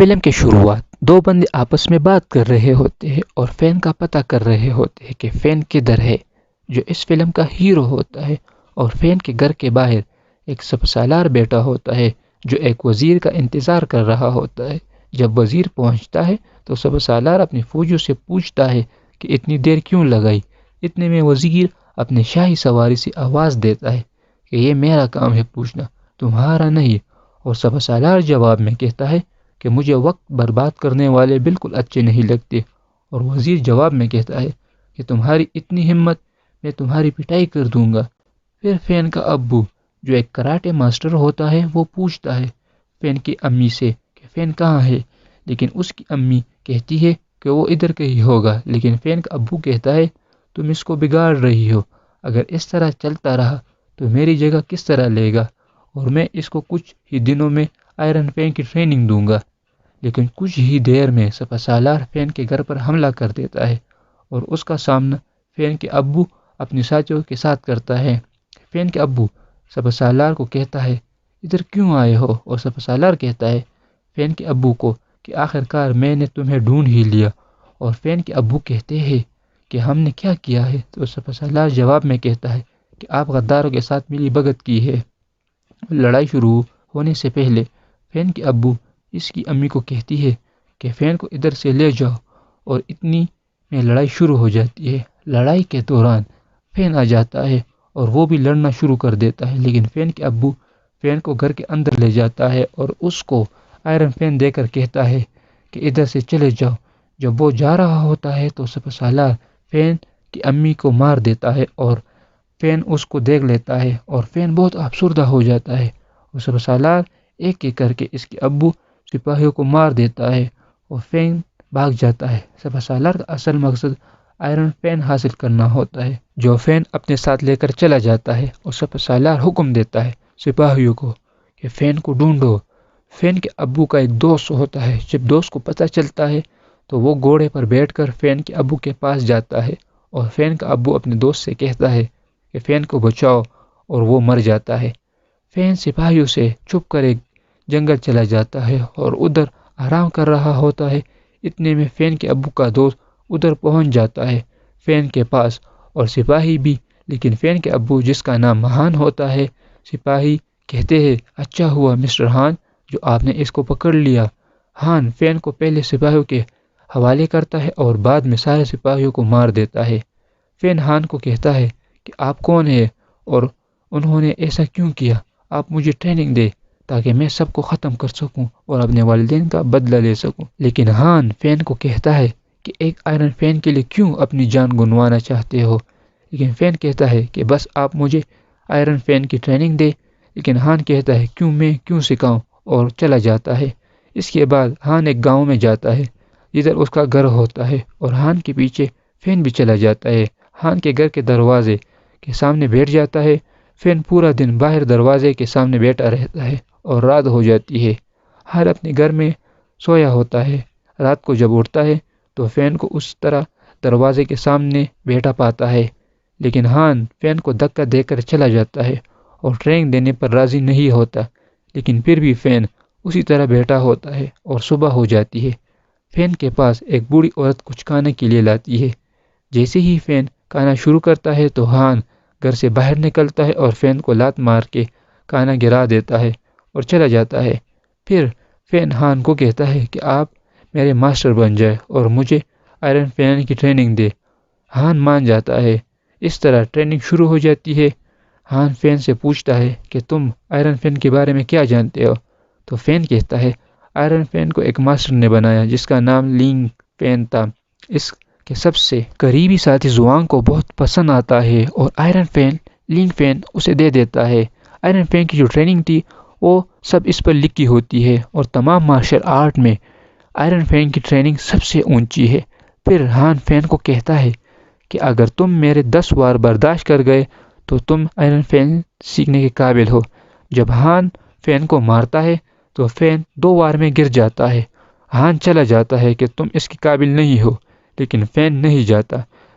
Film کی شروعات دو بندے آپس میں بات کر رہے ہوتے ہیں اور فین کا پتہ کر رہے ہوتے ہیں کہ فین کدھر ہے، جو اس فلم کا ہیرو ہوتا ہے۔ اور فین کے گھر کے باہر ایک سپہ سالار بیٹھا ہوتا ہے جو ایک وزیر کا انتظار کر رہا ہوتا ہے۔ جب وزیر پہنچتا ہے تو سپہ سالار اپنی فوجیوں سے پوچھتا ہے کہ اتنی دیر کیوں لگائی۔ اتنے میں وزیر اپنے شاہی سواری سے آواز دیتا ہے کہ یہ میرا کام ہے پوچھنا، تمہارا نہیں۔ اور سپہ سالار جواب میں کہتا ہے کہ مجھے وقت برباد کرنے والے بالکل اچھے نہیں لگتے۔ اور وزیر جواب میں کہتا ہے کہ تمہاری اتنی ہمت، میں تمہاری پٹائی کر دوں گا۔ پھر فین کا ابو جو ایک کراٹے ماسٹر ہوتا ہے وہ پوچھتا ہے فین کی امی سے کہ فین کہاں ہے، لیکن اس کی امی کہتی ہے کہ وہ ادھر کہیں ہوگا، لیکن فین کا ابو کہتا ہے تم اس کو بگاڑ رہی ہو، اگر اس طرح چلتا رہا تو میری جگہ کس طرح لے گا، اور میں اس کو کچھ ہی دنوں میں آئرن فین کی ٹریننگ دوں گا۔ لیکن کچھ ہی دیر میں سپہ سالار فین کے گھر پر حملہ کر دیتا ہے اور اس کا سامنا فین کے ابو اپنی ساتھیوں کے ساتھ کرتا ہے۔ فین کے ابو سپہ سالار کو کہتا ہے ادھر کیوں آئے ہو، اور سپہ سالار کہتا ہے فین کے ابو کو کہ آخر کار میں نے تمہیں ڈھونڈ ہی لیا۔ اور فین کے ابو کہتے ہیں کہ ہم نے کیا کیا ہے، تو سپہ سالار جواب میں کہتا ہے کہ آپ غداروں کے ساتھ ملی بھگت کی ہے۔ لڑائی شروع ہونے سے پہلے فین کے ابو اس کی امی کو کہتی ہے کہ فین کو ادھر سے لے جاؤ، اور اتنی میں لڑائی شروع ہو جاتی ہے۔ لڑائی کے دوران فین آ جاتا ہے اور وہ بھی لڑنا شروع کر دیتا ہے، لیکن فین کے ابو فین کو گھر کے اندر لے جاتا ہے اور اس کو آئرن فین دے کر کہتا ہے کہ ادھر سے چلے جاؤ۔ جب وہ جا رہا ہوتا ہے تو سپہ سالار فین کی امی کو مار دیتا ہے اور فین اس کو دیکھ لیتا ہے اور فین بہت افسردہ ہو جاتا ہے، اور سپہ سالار ایک ایک کر کے اس کے ابو سپاہیوں کو مار دیتا ہے اور فین بھاگ جاتا ہے۔ سپہ سالار کا اصل مقصد آئرن فین حاصل کرنا ہوتا ہے جو فین اپنے ساتھ لے کر چلا جاتا ہے، اور سپہ سالار حکم دیتا ہے سپاہیوں کو کہ فین کو ڈھونڈو۔ فین کے ابو کا ایک دوست ہوتا ہے، جب دوست کو پتہ چلتا ہے تو وہ گھوڑے پر بیٹھ کر فین کے ابو کے پاس جاتا ہے، اور فین کا ابو اپنے دوست سے کہتا ہے کہ فین کو بچاؤ، اور وہ مر جاتا ہے۔ فین سپاہیوں سے چھپ کر ایک جنگل چلا جاتا ہے اور ادھر آرام کر رہا ہوتا ہے۔ اتنے میں فین کے ابو کا دوست ادھر پہنچ جاتا ہے فین کے پاس، اور سپاہی بھی، لیکن فین کے ابو جس کا نام ہان ہوتا ہے، سپاہی کہتے ہیں اچھا ہوا مسٹر ہان جو آپ نے اس کو پکڑ لیا۔ ہان فین کو پہلے سپاہیوں کے حوالے کرتا ہے اور بعد میں سارے سپاہیوں کو مار دیتا ہے۔ فین ہان کو کہتا ہے کہ آپ کون ہیں اور انہوں نے ایسا کیوں کیا، آپ مجھے ٹریننگ دے تاکہ میں سب کو ختم کر سکوں اور اپنے والدین کا بدلہ لے سکوں۔ لیکن ہان فین کو کہتا ہے کہ ایک آئرن فین کے لیے کیوں اپنی جان گنوانا چاہتے ہو، لیکن فین کہتا ہے کہ بس آپ مجھے آئرن فین کی ٹریننگ دے، لیکن ہان کہتا ہے میں کیوں سکھاؤں، اور چلا جاتا ہے۔ اس کے بعد ہان ایک گاؤں میں جاتا ہے جدھر اس کا گھر ہوتا ہے، اور ہان کے پیچھے فین بھی چلا جاتا ہے۔ ہان کے گھر کے دروازے کے سامنے بیٹھ جاتا ہے۔ فین پورا دن باہر دروازے کے سامنے بیٹھا رہتا ہے اور رات ہو جاتی ہے۔ ہان اپنے گھر میں سویا ہوتا ہے۔ رات کو جب اٹھتا ہے تو فین کو اس طرح دروازے کے سامنے بیٹھا پاتا ہے، لیکن ہان فین کو دھکا دے کر چلا جاتا ہے اور ٹریننگ دینے پر راضی نہیں ہوتا، لیکن پھر بھی فین اسی طرح بیٹھا ہوتا ہے اور صبح ہو جاتی ہے۔ فین کے پاس ایک بوڑھی عورت کچھ کھانے کے لیے لاتی ہے۔ جیسے ہی فین کھانا شروع کرتا ہے تو ہان گھر سے باہر نکلتا ہے اور فین کو لات مار کے کھانا گرا دیتا ہے اور چلا جاتا ہے۔ پھر فین ہان کو کہتا ہے کہ آپ میرے ماسٹر بن جائے اور مجھے آئرن فین کی ٹریننگ دے۔ ہان مان جاتا ہے۔ اس طرح ٹریننگ شروع ہو جاتی ہے۔ ہان فین سے پوچھتا ہے کہ تم آئرن فین کے بارے میں کیا جانتے ہو، تو فین کہتا ہے آئرن فین کو ایک ماسٹر نے بنایا جس کا نام لینگ فین تھا۔ اس کے سب سے قریبی ساتھی زوانگ کو بہت پسند آتا ہے اور آئرن فین لینگ فین اسے دے دیتا ہے۔ آئرن فین کی جو ٹریننگ تھی وہ سب اس پر لکھی ہوتی ہے، اور تمام مارشل آرٹ میں آئرن فین کی ٹریننگ سب سے اونچی ہے۔ پھر ہان فین کو کہتا ہے کہ اگر تم میرے 10 وار برداشت کر گئے تو تم آئرن فین سیکھنے کے قابل ہو۔ جب ہان فین کو مارتا ہے تو فین 2 وار میں گر جاتا ہے۔ ہان چلا جاتا ہے کہ تم اس کے قابل نہیں ہو، لیکن فین نہیں جاتا۔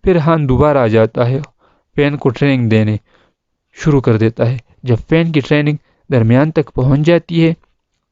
پھر ہان دوبارہ آ جاتا ہے، فین کو ٹریننگ دینے شروع کر دیتا ہے۔ جب فین کی ٹریننگ درمیان تک پہنچ جاتی ہے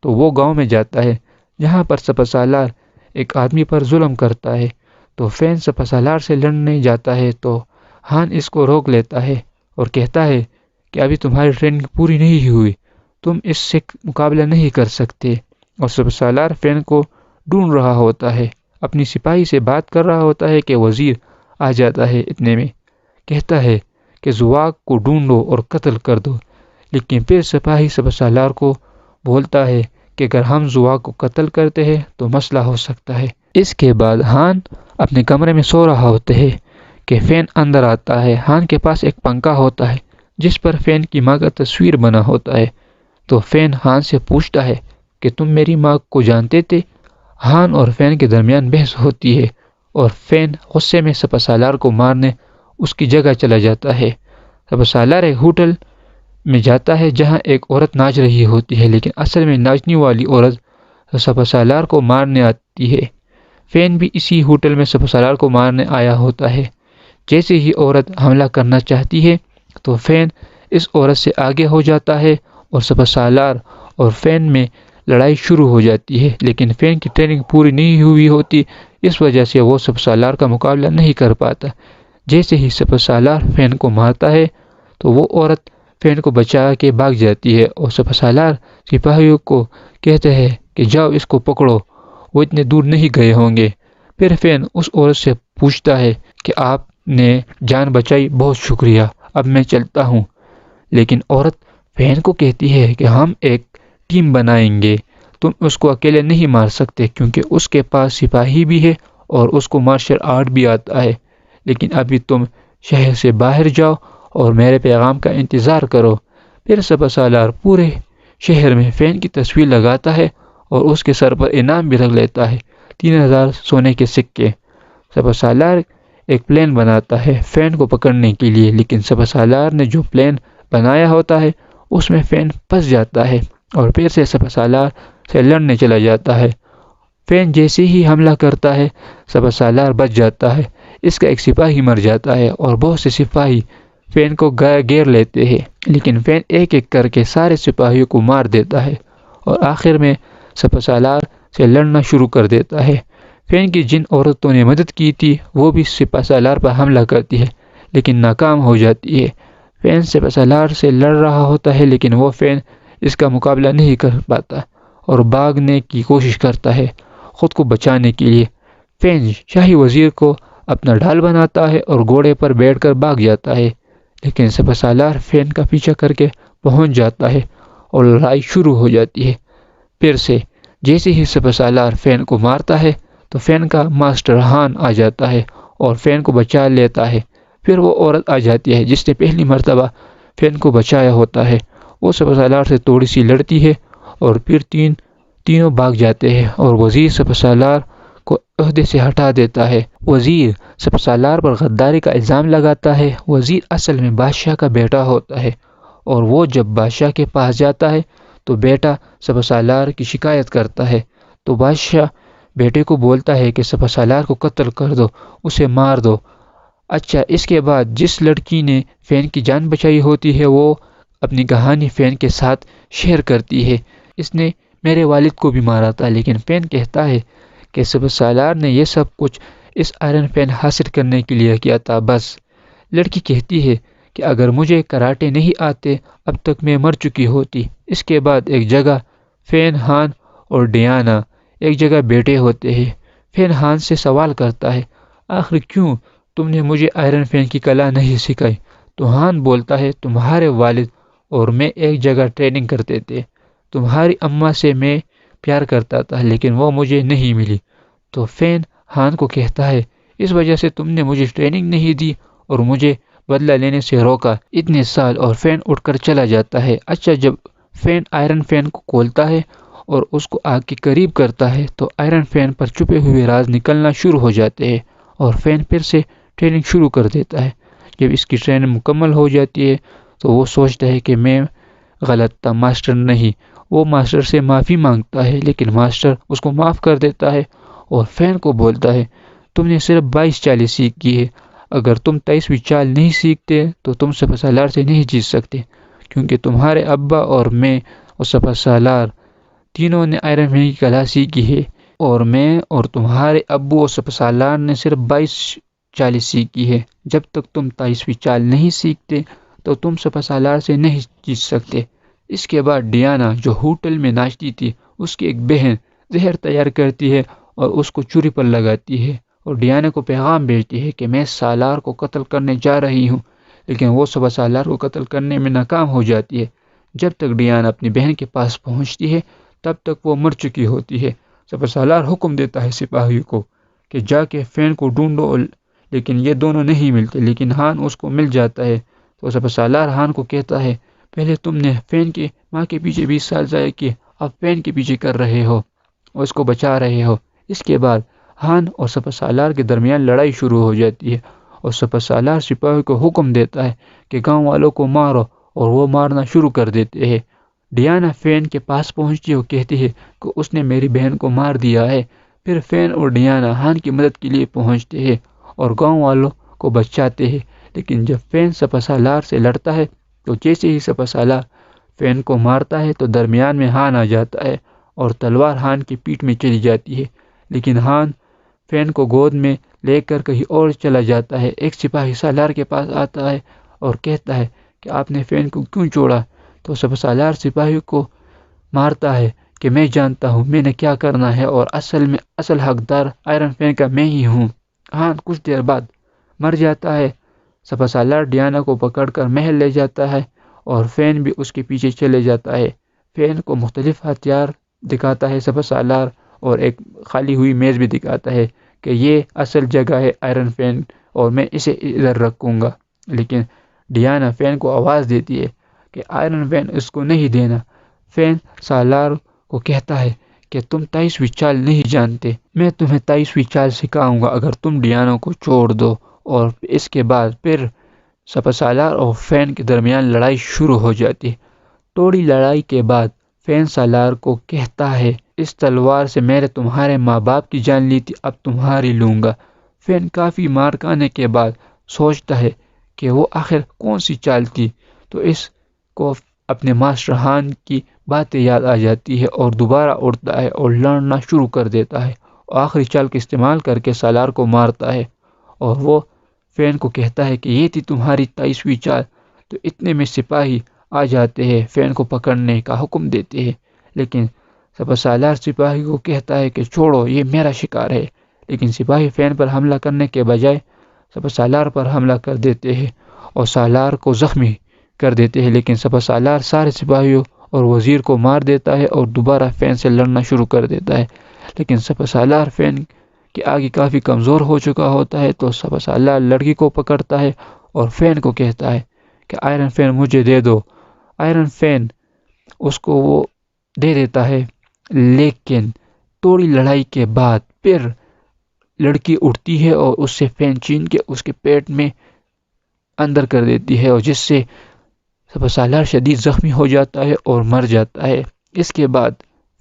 تو وہ گاؤں میں جاتا ہے جہاں پر سپہ سالار ایک آدمی پر ظلم کرتا ہے تو فین سپہ سالار سے لڑنے جاتا ہے تو ہان اس کو روک لیتا ہے اور کہتا ہے کہ ابھی تمہاری ٹریننگ پوری نہیں ہوئی، تم اس سے مقابلہ نہیں کر سکتے، اور سپہ سالار فین کو ڈھونڈ رہا ہوتا ہے، اپنی سپاہی سے بات کر رہا ہوتا ہے کہ وزیر آ جاتا ہے، اتنے میں کہتا ہے کہ زواق کو ڈھونڈو اور قتل کر دو، لیکن پھر سپاہی سپہ سالار کو بولتا ہے کہ اگر ہم زواق کو قتل کرتے ہیں تو مسئلہ ہو سکتا ہے۔ اس کے بعد ہان اپنے کمرے میں سو رہا ہوتا ہے کہ فین اندر آتا ہے۔ ہان کے پاس ایک پنکھا ہوتا ہے جس پر فین کی ماں کا تصویر بنا ہوتا ہے، تو فین ہان سے پوچھتا ہے کہ تم میری ماں کو جانتے تھے؟ ہان اور فین کے درمیان بحث ہوتی ہے اور فین غصے میں سپہ سالار کو مارنے اس کی جگہ چلا جاتا ہے۔ سپہ سالار ایک ہوٹل میں جاتا ہے جہاں ایک عورت ناچ رہی ہوتی ہے، لیکن اصل میں ناچنے والی عورت سپہ سالار کو مارنے آتی ہے۔ فین بھی اسی ہوٹل میں سپہ سالار کو مارنے آیا ہوتا ہے۔ جیسے ہی عورت حملہ کرنا چاہتی ہے تو فین اس عورت سے آگے ہو جاتا ہے اور سپہ سالار اور فین میں لڑائی شروع ہو جاتی ہے، لیکن فین کی ٹریننگ پوری نہیں ہوئی ہوتی، اس وجہ سے وہ سپہ سالار کا مقابلہ نہیں کر پاتا۔ جیسے ہی سپہ سالار فین کو مارتا ہے تو وہ عورت فین کو بچا کے بھاگ جاتی ہے اور سپہ سالار سپاہیوں کو کہتے ہیں کہ جاؤ اس کو پکڑو، وہ اتنے دور نہیں گئے ہوں گے۔ پھر فین اس عورت سے پوچھتا ہے کہ آپ نے جان بچائی، بہت شکریہ، اب میں چلتا ہوں، لیکن عورت فین کو کہتی ہے کہ ہم ایک ٹیم بنائیں گے، تم اس کو اکیلے نہیں مار سکتے کیونکہ اس کے پاس سپاہی بھی ہے اور اس کو مارشل آرٹ بھی آتا ہے، لیکن ابھی تم شہر سے باہر جاؤ اور میرے پیغام کا انتظار کرو۔ پھر سپہ سالار پورے شہر میں فین کی تصویر لگاتا ہے اور اس کے سر پر انعام بھی رکھ لیتا ہے، 3000 سونے کے سکے۔ سپہ سالار ایک پلان بناتا ہے فین کو پکڑنے کے لیے، لیکن سپہ سالار نے جو پلان بنایا ہوتا ہے اس میں فین پھنس جاتا ہے اور پھر سے سپہ سالار سے لڑنے چلا جاتا ہے۔ فین جیسے ہی حملہ کرتا ہے سپہ سالار بچ جاتا ہے، اس کا ایک سپاہی مر جاتا ہے اور بہت سے سپاہی فین کو گھیر لیتے ہیں، لیکن فین ایک ایک کر کے سارے سپاہیوں کو مار دیتا ہے اور آخر میں سپہ سالار سے لڑنا شروع کر دیتا ہے۔ فین کی جن عورتوں نے مدد کی تھی وہ بھی سپہ سالار پر حملہ کرتی ہے لیکن ناکام ہو جاتی ہے۔ فین سپہ سالار سے لڑ رہا ہوتا ہے لیکن وہ فین اس کا مقابلہ نہیں کر پاتا اور بھاگنے کی کوشش کرتا ہے خود کو بچانے کے لیے۔ فین شاہی وزیر کو اپنا ڈھال بناتا ہے اور گھوڑے پر بیٹھ کر بھاگ جاتا ہے، لیکن سپہ سالار فین کا پیچھا کر کے پہنچ جاتا ہے اور لڑائی شروع ہو جاتی ہے۔ پھر سے جیسے ہی سپہ سالار فین کو مارتا ہے تو فین کا ماسٹر ہان آ جاتا ہے اور فین کو بچا لیتا ہے۔ پھر وہ عورت آ جاتی ہے جس نے پہلی مرتبہ فین کو بچایا ہوتا ہے، وہ سپہ سالار سے تھوڑی سی لڑتی ہے اور پھر تینوں بھاگ جاتے ہیں اور وزیر سپہ سالار کو عہدے سے ہٹا دیتا ہے۔ وزیر سپہ سالار پر غداری کا الزام لگاتا ہے۔ وزیر اصل میں بادشاہ کا بیٹا ہوتا ہے اور وہ جب بادشاہ کے پاس جاتا ہے تو بیٹا سپہ سالار کی شکایت کرتا ہے، تو بادشاہ بیٹے کو بولتا ہے کہ سپہ سالار کو قتل کر دو، اسے مار دو۔ اچھا، اس کے بعد جس لڑکی نے فین کی جان بچائی ہوتی ہے وہ اپنی کہانی فین کے ساتھ شیئر کرتی ہے، اس نے میرے والد کو بھی مارا تھا، لیکن فین کہتا ہے کہ سپہ سالار نے یہ سب کچھ اس آئرن فین حاصل کرنے کے لیے کیا تھا بس۔ لڑکی کہتی ہے کہ اگر مجھے کراٹے نہیں آتے اب تک میں مر چکی ہوتی۔ اس کے بعد ایک جگہ فین، ہان اور ڈیانا ایک جگہ بیٹھے ہوتے ہیں۔ فین ہان سے سوال کرتا ہے، آخر کیوں تم نے مجھے آئرن فین کی کلا نہیں سکھائی؟ تو ہان بولتا ہے، تمہارے والد اور میں ایک جگہ ٹریننگ کرتے تھے، تمہاری اماں سے میں پیار کرتا تھا لیکن وہ مجھے نہیں ملی۔ تو فین ہان کو کہتا ہے، اس وجہ سے تم نے مجھے ٹریننگ نہیں دی اور مجھے بدلہ لینے سے روکا اتنے سال، اور فین اٹھ کر چلا جاتا ہے۔ اچھا، جب فین آئرن فین کو کھولتا ہے اور اس کو آگ کے قریب کرتا ہے تو آئرن فین پر چھپے ہوئے راز نکلنا شروع ہو جاتے ہیں اور فین پھر سے ٹریننگ شروع کر دیتا ہے۔ جب اس کی ٹریننگ مکمل ہو جاتی ہے تو وہ سوچتا ہے کہ میں غلط تھا، ماسٹر نہیں۔ وہ ماسٹر سے معافی مانگتا ہے لیکن ماسٹر اس کو معاف کر دیتا ہے اور فین کو بولتا ہے، تم نے صرف 22 چالیں سیکھی ہے، اگر تم 23ویں چال نہیں سیکھتے تو تم سپہ سالار سے نہیں جیت سکتے، کیونکہ تمہارے ابا اور میں اور سپہ سالار تینوں نے آئرن مین کی کلاسی کی ہے، اور میں اور تمہارے ابو اور سپسالار نے صرف 22 چالیں سیکھی ہے۔ جب تک تم 23ویں چال نہیں سیکھتے تو تم سپسالار سے نہیں جیت سکتے۔ اس کے بعد ڈیانا، جو ہوٹل میں ناچتی تھی، اس کی ایک بہن زہر تیار کرتی ہے اور اس کو چوری پر لگاتی ہے، اور ڈیانا کو پیغام بھیجتی ہے کہ میں سالار کو قتل کرنے جا رہی ہوں، لیکن وہ سپسالار کو قتل کرنے میں ناکام ہو جاتی ہے۔ جب تک ڈیانا اپنی بہن کے پاس پہنچتی ہے تب تک وہ مر چکی ہوتی ہے۔ سپسالار حکم دیتا ہے سپاہیوں کو کہ جا کے فین کو ڈھونڈو، لیکن یہ دونوں نہیں ملتے، لیکن ہان اس کو مل جاتا ہے۔ تو سپسالار ہان کو کہتا ہے، پہلے تم نے فین کی ماں کے پیچھے 20 سال ضائع کیے، اب فین کے پیچھے کر رہے ہو اور اس کو بچا رہے ہو۔ اس کے بعد ہان اور سپسالار کے درمیان لڑائی شروع ہو جاتی ہے، اور سپسالار سپاہیوں کو حکم دیتا ہے کہ گاؤں والوں کو مارو، اور وہ مارنا شروع کر دیتے ہیں۔ ڈیانا فین کے پاس پہنچتی ہے اور کہتی ہے کہ اس نے میری بہن کو مار دیا ہے۔ پھر فین اور ڈیانا ہان کی مدد کے لیے پہنچتے ہیں اور گاؤں والوں کو بچاتے ہیں، لیکن جب فین سپسالار سے لڑتا ہے تو جیسے ہی سپسالار فین کو مارتا ہے تو درمیان میں ہان آ جاتا ہے اور تلوار ہان کی پیٹھ میں چلی جاتی ہے، لیکن ہان فین کو گود میں لے کر کہیں اور چلا جاتا ہے۔ ایک سپاہی سالار کے پاس آتا ہے اور کہتا ہے کہ آپ نے فین کو کیوں چھوڑا؟ تو سپسالار سپاہیوں کو مارتا ہے کہ میں جانتا ہوں میں نے کیا کرنا ہے، اور اصل حقدار آئرن فین کا میں ہی ہوں۔ ہان کچھ دیر بعد مر جاتا ہے۔ سپسالار ڈیانا کو پکڑ کر محل لے جاتا ہے اور فین بھی اس کے پیچھے چلے جاتا ہے۔ فین کو مختلف ہتھیار دکھاتا ہے سپسالار، اور ایک خالی ہوئی میز بھی دکھاتا ہے کہ یہ اصل جگہ ہے آئرن فین اور میں اسے ادھر رکھوں گا، لیکن ڈیانا فین کو آواز دیتی ہے کہ آئرن فین اس کو نہیں دینا۔ فین سالار کو کہتا ہے کہ تم 23ویں چال نہیں جانتے، میں تمہیں 23ویں چال سکھاؤں گا اگر تم ڈیانا کو چھوڑ دو، اور اس کے بعد پھر سپسالار اور فین کے درمیان لڑائی شروع ہو جاتی ہے۔ تھوڑی لڑائی کے بعد فین سالار کو کہتا ہے، اس تلوار سے میں نے تمہارے ماں باپ کی جان لی تھی، اب تمہاری لوں گا۔ فین کافی مار کھانے کے بعد سوچتا ہے کہ وہ آخر کون سی چال تھی، تو اس کو اپنے ماسٹر ہان کی باتیں یاد آ جاتی ہے اور دوبارہ اٹھتا ہے اور لڑنا شروع کر دیتا ہے، اور آخری چال کا استعمال کر کے سالار کو مارتا ہے، اور وہ فین کو کہتا ہے کہ یہ تھی تمہاری 23ویں چال۔ تو اتنے میں سپاہی آ جاتے ہیں، فین کو پکڑنے کا حکم دیتے ہیں، لیکن سپسالار سپاہی کو کہتا ہے کہ چھوڑو، یہ میرا شکار ہے، لیکن سپاہی فین پر حملہ کرنے کے بجائے سپسالار پر حملہ کر دیتے ہیں اور سالار کو زخمی کر دیتے ہیں، لیکن سپسالار سارے سپاہیوں اور وزیر کو مار دیتا ہے اور دوبارہ فین سے لڑنا شروع کر دیتا ہے، لیکن سپسالار فین کے آگے کافی کمزور ہو چکا ہوتا ہے۔ تو سپسالار لڑکی کو پکڑتا ہے اور فین کو کہتا ہے کہ آئرن فین مجھے دے دو۔ آئرن فین اس کو وہ دے دیتا ہے، لیکن تھوڑی لڑائی کے بعد پھر لڑکی اٹھتی ہے اور اس سے فین چھین کے اس کے پیٹ میں اندر کر دیتی ہے، اور جس سے سپسالار شدید زخمی ہو جاتا ہے اور مر جاتا ہے۔ اس کے بعد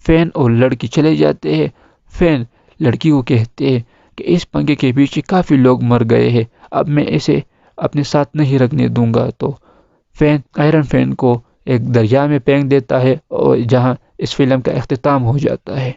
فین اور لڑکی چلے جاتے ہیں۔ فین لڑکی کو کہتے ہیں کہ اس پنگے کے پیچھے کافی لوگ مر گئے ہیں، اب میں اسے اپنے ساتھ نہیں رکھنے دوں گا۔ تو فین آئرن فین کو ایک دریا میں پھینک دیتا ہے، اور جہاں اس فلم کا اختتام ہو جاتا ہے۔